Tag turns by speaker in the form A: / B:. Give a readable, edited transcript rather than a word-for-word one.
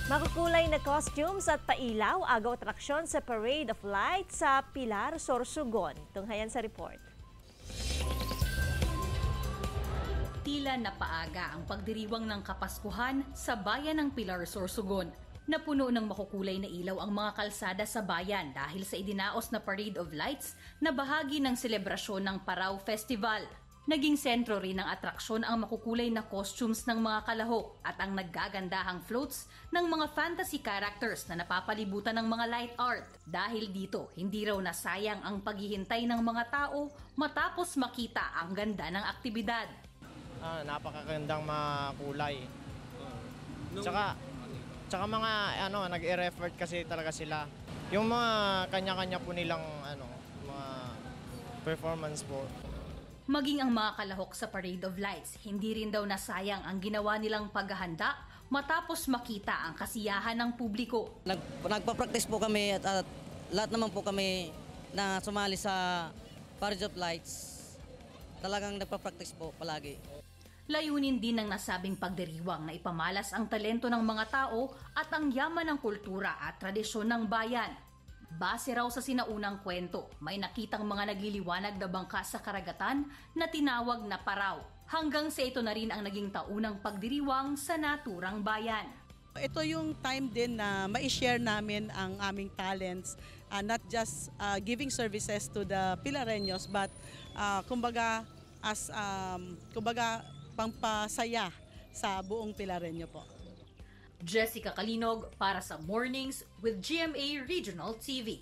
A: Makukulay na costumes at pailaw, agaw atraksyon sa Parade of Lights sa Pilar, Sorsogon. Tunghayan sa report.
B: Tila napaaga ang pagdiriwang ng Kapaskuhan sa bayan ng Pilar, Sorsogon. Napuno ng makukulay na ilaw ang mga kalsada sa bayan dahil sa idinaos na Parade of Lights na bahagi ng selebrasyon ng Parao Festival. Naging sentro rin ng atraksyon ang makukulay na costumes ng mga kalahok at ang naggagandahang floats ng mga fantasy characters na napapalibutan ng mga light art. Dahil dito, hindi raw nasayang ang paghihintay ng mga tao matapos makita ang ganda ng aktibidad.
C: Napakagandang makulay. Tsaka mga nag-e-effort kasi talaga sila. Yung mga kanya-kanya po nilang mga performance po.
B: Maging ang mga kalahok sa Parade of Lights, hindi rin daw nasayang ang ginawa nilang paghahanda matapos makita ang kasiyahan ng publiko.
D: Nagpa-practice po kami at lahat naman po kami na sumali sa Parade of Lights. Talagang nagpa-practice po palagi.
B: Layunin din ng nasabing pagdiriwang na ipamalas ang talento ng mga tao at ang yaman ng kultura at tradisyon ng bayan. Base raw sa sinaunang kwento, may nakitang mga nagliliwanag na bangka sa karagatan na tinawag na Parao. Hanggang sa ito na rin ang naging taunang pagdiriwang sa naturang bayan.
E: Ito yung time din na ma-share namin ang aming talents, not just giving services to the Pilareños, but kumbaga pampasaya sa buong Pilareño po.
B: Jessica Kalinog para sa Mornings with GMA Regional TV.